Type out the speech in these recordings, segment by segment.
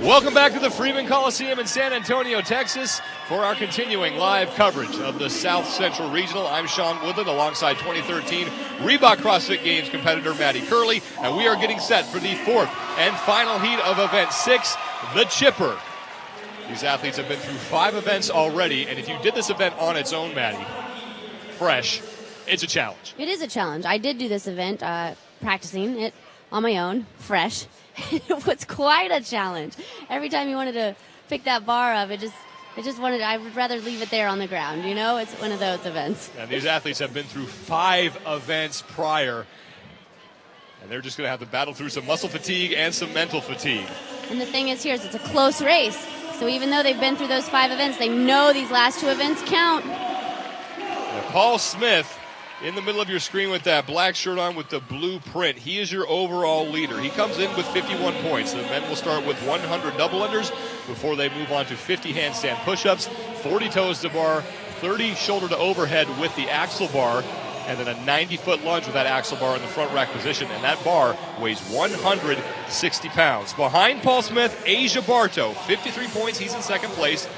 Welcome back to the Freeman Coliseum in San Antonio, Texas, for our continuing live coverage of the South Central Regional. I'm Sean Woodland alongside 2013 Reebok CrossFit Games competitor Maddie Curley, and we are getting set for the fourth and final heat of Event 6, the Chipper. These athletes have been through 5 events already, and if you did this event on its own, Maddie, fresh, it's a challenge. It is a challenge. I did do this event, practicing it on my own, fresh. It was quite a challenge. Every time you wanted to pick that bar up, I would rather leave it there on the ground, you know? It's one of those events. And these athletes have been through 5 events prior, and they're just going to have to battle through some muscle fatigue and some mental fatigue. And the thing is here is it's a close race. So even though they've been through those 5 events, they know these last 2 events count. Now, Paul Smith, in the middle of your screen with that black shirt on with the blue print, he is your overall leader. He comes in with 51 points. The men will start with 100 double unders before they move on to 50 handstand push-ups, 40 toes to bar, 30 shoulder to overhead with the axle bar, and then a 90-foot lunge with that axle bar in the front rack position, and that bar weighs 160 pounds. Behind Paul Smith, Asia Bartow, 53 points. He's in second place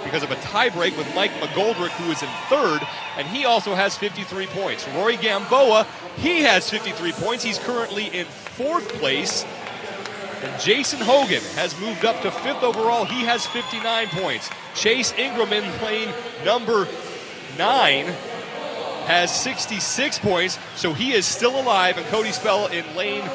because of a tie break with Mike McGoldrick, who is in third, and he also has 53 points. Rory Gamboa, he has 53 points. He's currently in fourth place. And Jason Hogan has moved up to 5th overall. He has 59 points. Chase Ingram in lane number 9 has 66 points, so he is still alive. And Cody Spell in lane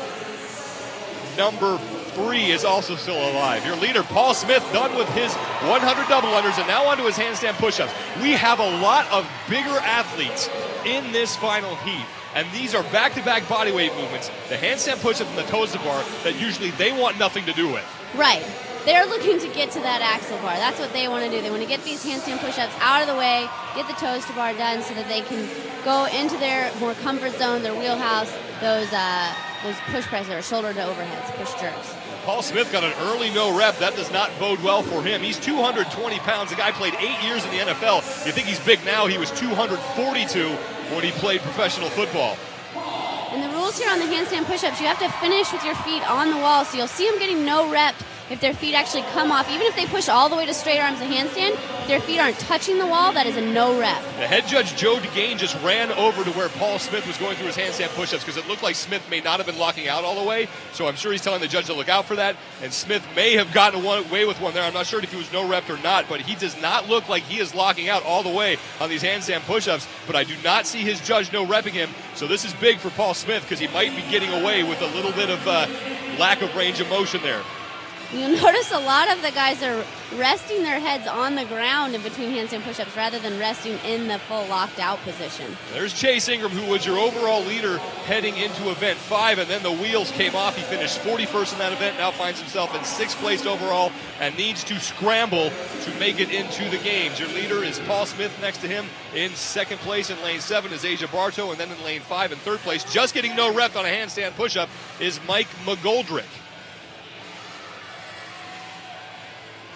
number 3 is also still alive. Your leader, Paul Smith, done with his 100 double unders and now onto his handstand push-ups. We have a lot of bigger athletes in this final heat, and these are back-to-back bodyweight movements, the handstand push-up and the toes to bar, that usually they want nothing to do with. Right. They're looking to get to that axle bar. That's what they want to do. They want to get these handstand push-ups out of the way, get the toes to bar done so that they can go into their more comfort zone, their wheelhouse, those push presses or shoulder to overheads, push jerks. Paul Smith got an early no rep. That does not bode well for him. He's 220 pounds. The guy played 8 years in the NFL. You think he's big now. He was 242 when he played professional football. And the rules here on the handstand push-ups, you have to finish with your feet on the wall. So you'll see them getting no rep if their feet actually come off. Even if they push all the way to straight arms and handstand, if their feet aren't touching the wall, that is a no rep. The head judge, Joe DeGain, just ran over to where Paul Smith was going through his handstand push-ups because it looked like Smith may not have been locking out all the way. So I'm sure he's telling the judge to look out for that. And Smith may have gotten away with one there. I'm not sure if he was no rep or not, but he does not look like he is locking out all the way on these handstand push-ups. But I do not see his judge no repping him. So this is big for Paul Smith because he might be getting away with a little bit of lack of range of motion there. You'll notice a lot of the guys are resting their heads on the ground in between handstand push-ups rather than resting in the full locked out position. There's Chase Ingram, who was your overall leader heading into event 5, and then the wheels came off. He finished 41st in that event, now finds himself in 6th place overall and needs to scramble to make it into the games. Your leader is Paul Smith. Next to him in 2nd place in lane 7 is Asia Bartow, and then in lane 5 in 3rd place, just getting no rep on a handstand push-up, is Mike McGoldrick.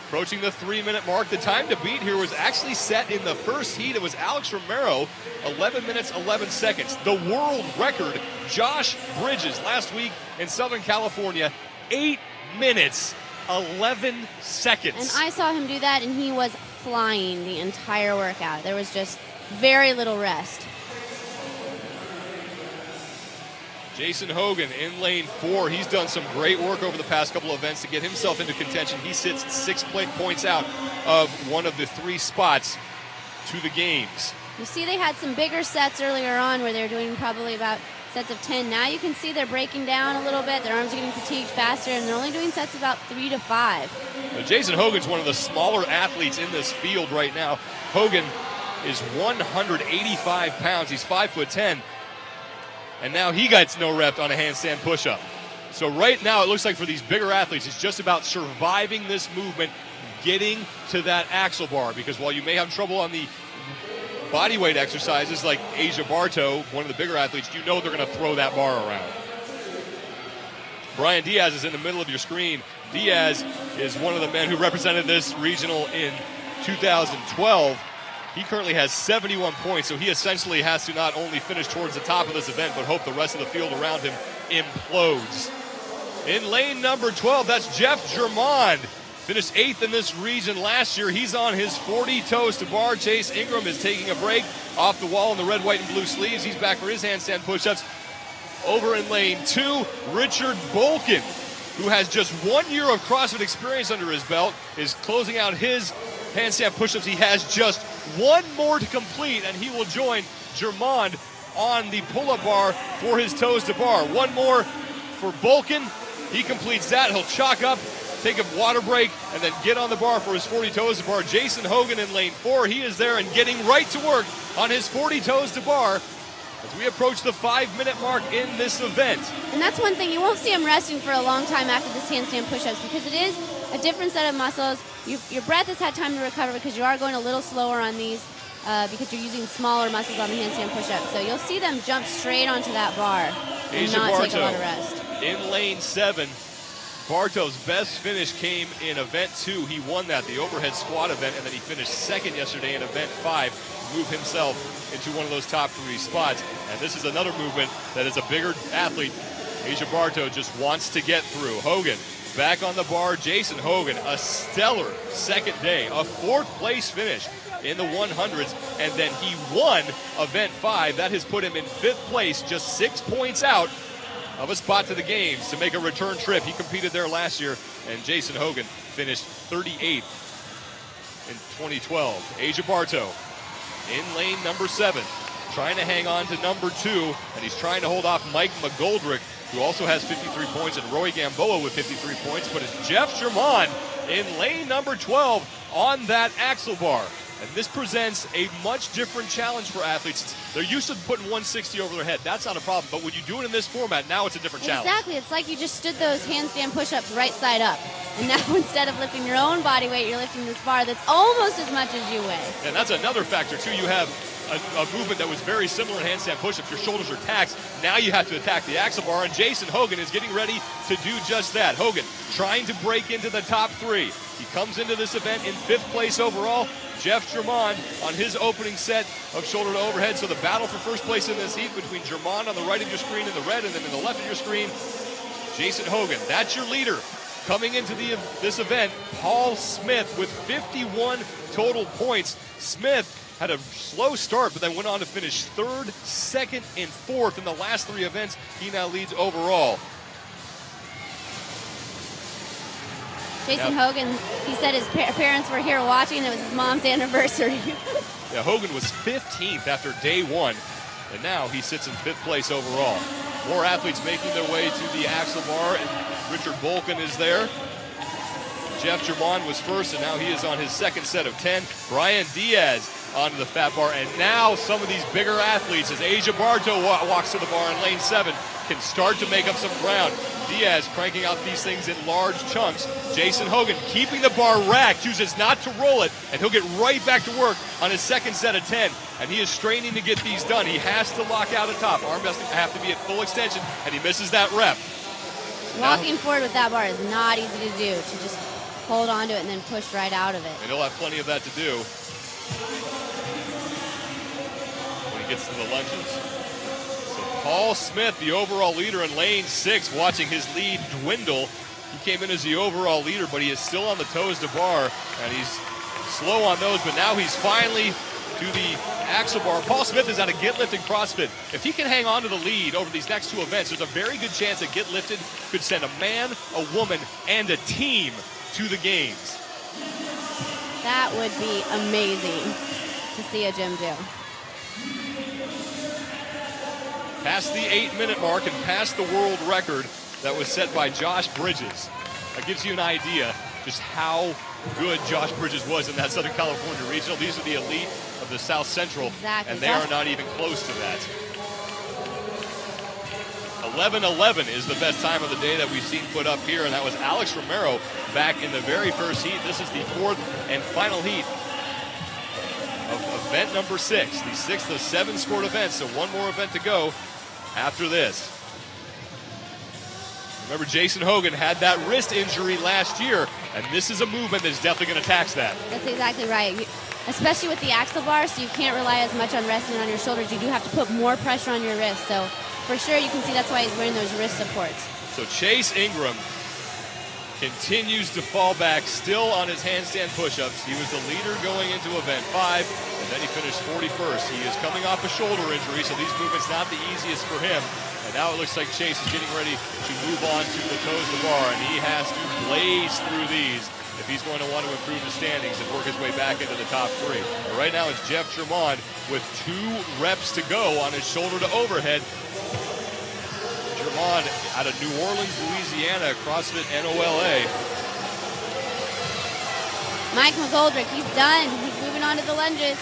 Approaching the 3-minute mark. The time to beat here was actually set in the first heat. It was Alex Romero, 11 minutes, 11 seconds. The world record, Josh Bridges, last week in Southern California, 8 minutes, 11 seconds. And I saw him do that, and he was flying the entire workout. There was just very little rest. Jason Hogan in lane 4. He's done some great work over the past couple of events to get himself into contention. He sits 6 points out of one of the 3 spots to the games. You see they had some bigger sets earlier on where they were doing probably about sets of 10. Now you can see they're breaking down a little bit. Their arms are getting fatigued faster, and they're only doing sets about 3 to 5. Now, Jason Hogan's one of the smaller athletes in this field right now. Hogan is 185 pounds. He's 5'10". And now he gets no rep on a handstand push-up. So right now it looks like for these bigger athletes, it's just about surviving this movement, getting to that axle bar. Because while you may have trouble on the bodyweight exercises like Asia Bartow, one of the bigger athletes, you know they're going to throw that bar around. Brian Diaz is in the middle of your screen. Diaz is one of the men who represented this regional in 2012. He currently has 71 points, so he essentially has to not only finish towards the top of this event, but hope the rest of the field around him implodes. In lane number 12, that's Jeff Germond. Finished 8th in this region last year. He's on his 40 toes to bar. Chase Ingram is taking a break off the wall in the red, white, and blue sleeves. He's back for his handstand push-ups. Over in lane 2, Richard Bolkin, who has just 1 year of CrossFit experience under his belt, is closing out his handstand push-ups. He has just one more to complete, and he will join Germond on the pull-up bar for his toes to bar. One more for Bolkin. He completes that. He'll chalk up, take a water break, and then get on the bar for his 40 toes to bar. Jason Hogan in lane 4. He is there and getting right to work on his 40 toes to bar as we approach the 5-minute mark in this event. And that's one thing, you won't see him resting for a long time after this handstand push-ups because it is a different set of muscles. Your breath has had time to recover because you are going a little slower on these because you're using smaller muscles on the handstand push-ups. So you'll see them jump straight onto that bar and not take a lot of rest. In lane 7, Bartow's best finish came in event 2. He won that, the overhead squat event, and then he finished second yesterday in event 5. Move himself into one of those top 3 spots. And this is another movement that is a bigger athlete. Asia Bartow just wants to get through. Hogan back on the bar. Jason Hogan, a stellar second day, a 4th place finish in the 100s, and then he won event 5. That has put him in 5th place, just 6 points out of a spot to the games to make a return trip. He competed there last year, and Jason Hogan finished 38th in 2012. Asia Bartow in lane number 7, trying to hang on to number 2, and he's trying to hold off Mike McGoldrick, who also has 53 points, and Roy Gamboa with 53 points, but it's Jeff Germond in lane number 12 on that axle bar. And this presents a much different challenge for athletes. They're used to putting 160 over their head. That's not a problem. But when you do it in this format, now it's a different challenge. Exactly. It's like you just stood those handstand push-ups right side up. And now instead of lifting your own body weight, you're lifting this bar that's almost as much as you weigh. And that's another factor, too. You have a movement that was very similar in handstand push-ups. Your shoulders are taxed. Now you have to attack the axle bar, and Jason Hogan is getting ready to do just that. Hogan trying to break into the top 3. He comes into this event in 5th place overall. Jeff Germond on his opening set of shoulder to overhead. So the battle for first place in this heat between Germond on the right of your screen in the red, and then in the left of your screen, Jason Hogan. That's your leader. Coming into this event, Paul Smith with 51 total points. Smith had a slow start, but then went on to finish 3rd, 2nd, and 4th in the last 3 events. He now leads overall. Jason Hogan, he said his parents were here watching. It was his mom's anniversary. Yeah, Hogan was 15th after day 1, and now he sits in 5th place overall. More athletes making their way to the axle bar, and Richard Bolkin is there. Jeff Germond was first, and now he is on his 2nd set of 10. Brian Diaz onto the fat bar, and now some of these bigger athletes, as Asia Bartow walks to the bar in lane 7, can start to make up some ground. Diaz cranking out these things in large chunks. Jason Hogan keeping the bar racked, chooses not to roll it, and he'll get right back to work on his 2nd set of 10. And he is straining to get these done. He has to lock out at top. Arm doesn't have to be at full extension, and he misses that rep. Walking forward with that bar is not easy to do, to just hold on to it and then push right out of it. And he'll have plenty of that to do when he gets to the lunges. So Paul Smith, the overall leader in lane 6, watching his lead dwindle. He came in as the overall leader, but he is still on the toes to bar, and he's slow on those, but now he's finally to the axle bar. Paul Smith is out of Get Lifted CrossFit. If he can hang on to the lead over these next 2 events, there's a very good chance that Get Lifted could send a man, a woman, and a team to the games. That would be amazing to see a gym do. Past the 8-minute mark and past the world record that was set by Josh Bridges. That gives you an idea just how good Josh Bridges was in that Southern California regional. These are the elite of the South Central, exactly. And they are not even close to that. 11:11 is the best time of the day that we've seen put up here, and that was Alex Romero back in the very first heat. This is the 4th and final heat of event number 6, the 6th of 7 scored events, so one more event to go after this. Remember, Jason Hogan had that wrist injury last year, and this is a movement that's definitely going to tax that. That's exactly right. Especially with the axle bar, so you can't rely as much on resting on your shoulders. You do have to put more pressure on your wrist. So for sure, you can see that's why he's wearing those wrist supports. So Chase Ingram continues to fall back, still on his handstand push-ups. He was the leader going into event 5, and then he finished 41st. He is coming off a shoulder injury, so these movements not the easiest for him. And now it looks like Chase is getting ready to move on to the toes to bar, and he has to blaze through these if he's going to want to improve the standings and work his way back into the top 3. But right now it's Jeff Germond with 2 reps to go on his shoulder to overhead. Germond out of New Orleans, Louisiana, CrossFit NOLA. Mike McGoldrick, he's done. He's moving on to the lunges.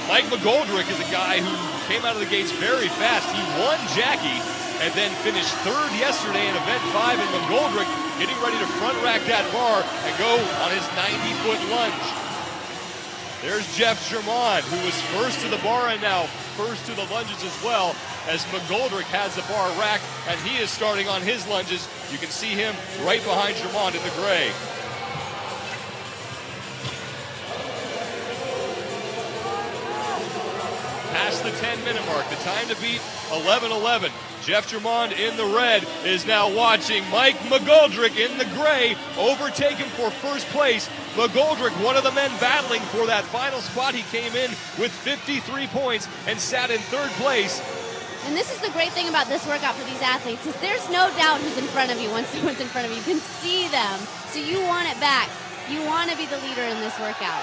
Mike McGoldrick is a guy who came out of the gates very fast. He won Jackie and then finished 3rd yesterday in event 5, and McGoldrick getting ready to front rack that bar and go on his 90-foot lunge. There's Jeff Germond, who was first to the bar and now first to the lunges as well, as McGoldrick has the bar racked, and he is starting on his lunges. You can see him right behind Germond in the gray. Past the 10-minute mark, the time to beat 11:11. Jeff Germond in the red is now watching Mike McGoldrick in the gray overtake him for first place. McGoldrick, one of the men battling for that final spot. He came in with 53 points and sat in 3rd place. And this is the great thing about this workout for these athletes, is there's no doubt who's in front of you once someone's in front of you. You can see them, so you want it back. You want to be the leader in this workout.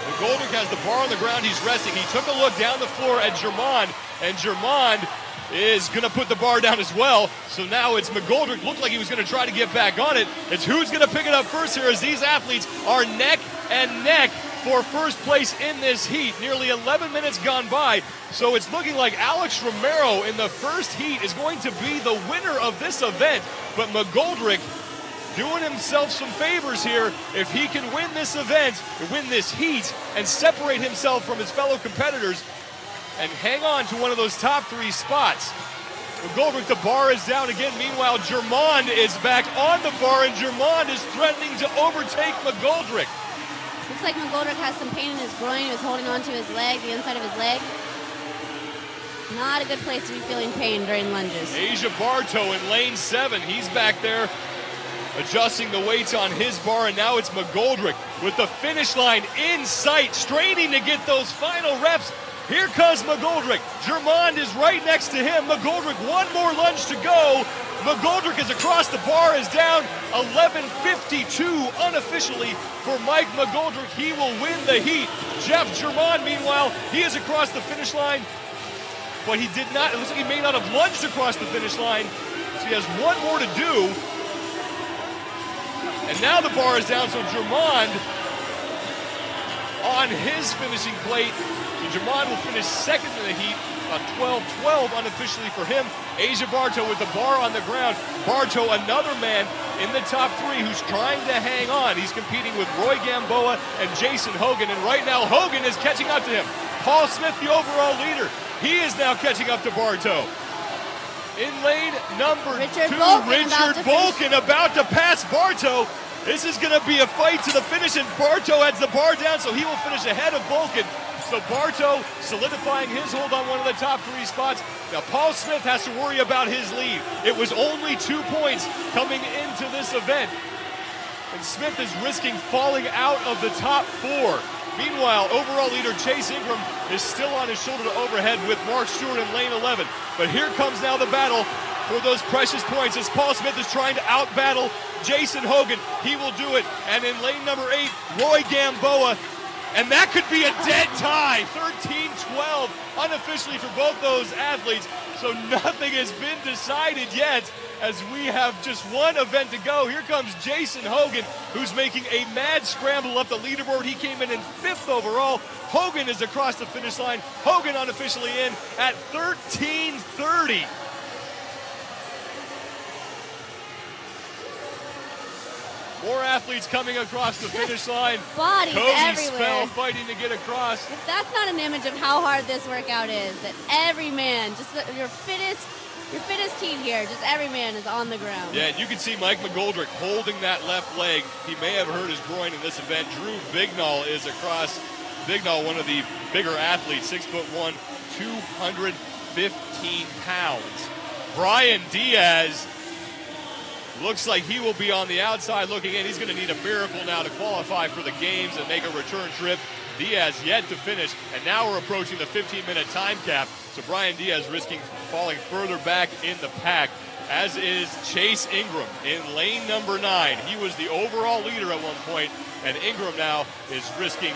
McGoldrick has the bar on the ground. He's resting. He took a look down the floor at Germond, and Germond is going to put the bar down as well. So now it's McGoldrick. Looked like he was going to try to get back on it. It's who's going to pick it up first here, as these athletes are neck and neck for first place in this heat. Nearly 11 minutes gone by. So it's looking like Alex Romero in the first heat is going to be the winner of this event. But McGoldrick doing himself some favors here. If he can win this event, win this heat, and separate himself from his fellow competitors and hang on to one of those top 3 spots. McGoldrick, the bar is down again. Meanwhile, Germond is back on the bar, and Germond is threatening to overtake McGoldrick. Looks like McGoldrick has some pain in his groin. He was holding on to his leg, the inside of his leg. Not a good place to be feeling pain during lunges. Asia Bartow in lane 7. He's back there adjusting the weights on his bar, and now it's McGoldrick with the finish line in sight, straining to get those final reps. Here comes McGoldrick. Germond is right next to him. McGoldrick, one more lunge to go. McGoldrick is across the bar, is down 11:52 unofficially for Mike McGoldrick. He will win the heat. Jeff Germond, meanwhile, he is across the finish line, but he did not, it looks like he may not have lunged across the finish line, so he has one more to do. And now the bar is down, so Germond on his finishing plate. So Germond will finish 2nd in the heat, 12-12 unofficially for him. Asia Bartow with the bar on the ground. Bartow, another man in the top 3 who's trying to hang on. He's competing with Roy Gamboa and Jason Hogan, and right now Hogan is catching up to him. Paul Smith, the overall leader, he is now catching up to Bartow. In lane number 2, Richard Bolkin about to pass Bartow. This is going to be a fight to the finish, and Bartow has the bar down, so he will finish ahead of Bolkin. So Bartow solidifying his hold on one of the top 3 spots. Now Paul Smith has to worry about his lead. It was only 2 points coming into this event, and Smith is risking falling out of the top 4. Meanwhile, overall leader Chase Ingram is still on his shoulder to overhead with Mark Stewart in lane 11. But here comes now the battle for those precious points as Paul Smith is trying to out-battle Jason Hogan. He will do it. And in lane number 8, Roy Gamboa. And that could be a dead tie. 13-12 unofficially for both those athletes. So nothing has been decided yet as we have just one event to go. Here comes Jason Hogan, who's making a mad scramble up the leaderboard. He came in 5th overall. Hogan is across the finish line. Hogan unofficially in at 13:30. More athletes coming across the finish line. Bodies Cody everywhere. Spell fighting to get across. If that's not an image of how hard this workout is, that every man, just your fittest team here, just every man is on the ground. Yeah, and you can see Mike McGoldrick holding that left leg. He may have hurt his groin in this event. Drew Bignall is across. Bignall, one of the bigger athletes, 6'1", 215 pounds. Brian Diaz Looks like he will be on the outside looking in. He's going to need a miracle now to qualify for the games and make a return trip. Diaz yet to finish, and now we're approaching the 15-minute time cap. So Brian Diaz risking falling further back in the pack, as is Chase Ingram in lane number 9. He was the overall leader at one point, and Ingram now is risking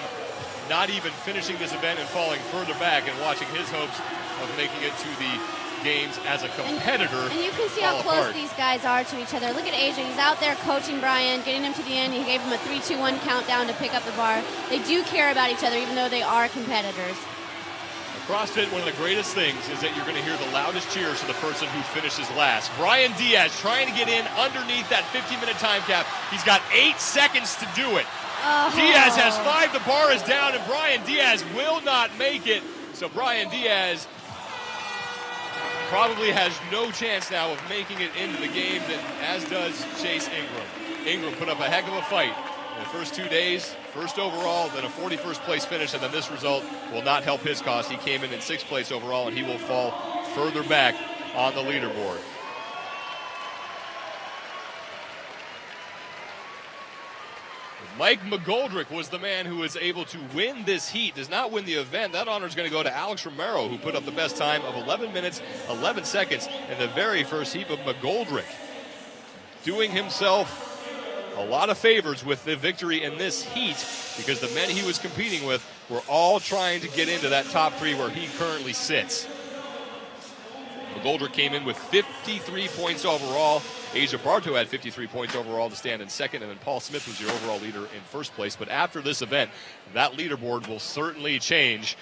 not even finishing this event and falling further back and watching his hopes of making it to the games as a competitor. And you can see how close these guys are to each other. Look at Asia. He's out there coaching Brian, getting him to the end. He gave him a 3-2-1 countdown to pick up the bar. They do care about each other, even though they are competitors. CrossFit, one of the greatest things is that you're going to hear the loudest cheers to the person who finishes last. Brian Diaz trying to get in underneath that 15-minute time cap. He's got 8 seconds to do it. Oh. Diaz has 5. The bar is down, and Brian Diaz will not make it. So Brian Diaz probably has no chance now of making it into the game, as does Chase Ingram. Ingram put up a heck of a fight in the first 2 days, first overall, then a 41st place finish, and then this result will not help his cause. He came in 6th place overall, and he will fall further back on the leaderboard. Mike McGoldrick was the man who was able to win this heat. Does not win the event. That honor is going to go to Alex Romero, who put up the best time of 11 minutes, 11 seconds in the very first heat of McGoldrick. Doing himself a lot of favors with the victory in this heat, because the men he was competing with were all trying to get into that top 3 where he currently sits. McGoldrick came in with 53 points overall. Asia Barto had 53 points overall to stand in second, and then Paul Smith was your overall leader in first place. But after this event, that leaderboard will certainly change.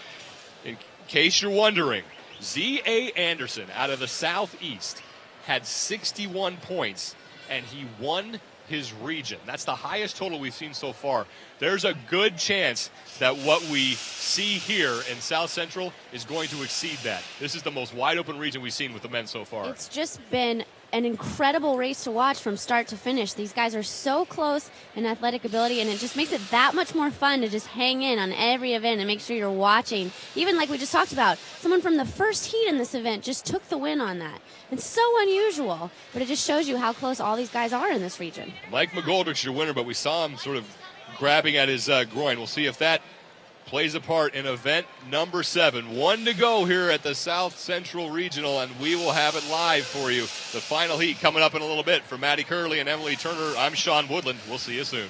In case you're wondering, Z.A. Anderson out of the Southeast had 61 points, and he won his region. That's the highest total we've seen so far. There's a good chance that what we see here in South Central is going to exceed that. This is the most wide open region we've seen with the men so far. It's just been an incredible race to watch from start to finish. These guys are so close in athletic ability, and it just makes it that much more fun to just hang in on every event and make sure you're watching. Even like we just talked about, someone from the first heat in this event just took the win on that. It's so unusual, but it just shows you how close all these guys are in this region. Mike McGoldrick's your winner, but we saw him sort of grabbing at his groin. We'll see if that plays a part in event number 7. 1 to go here at the South Central Regional, and we will have it live for you. The final heat coming up in a little bit. For Maddie Curley and Emily Turner, I'm Sean Woodland. We'll see you soon.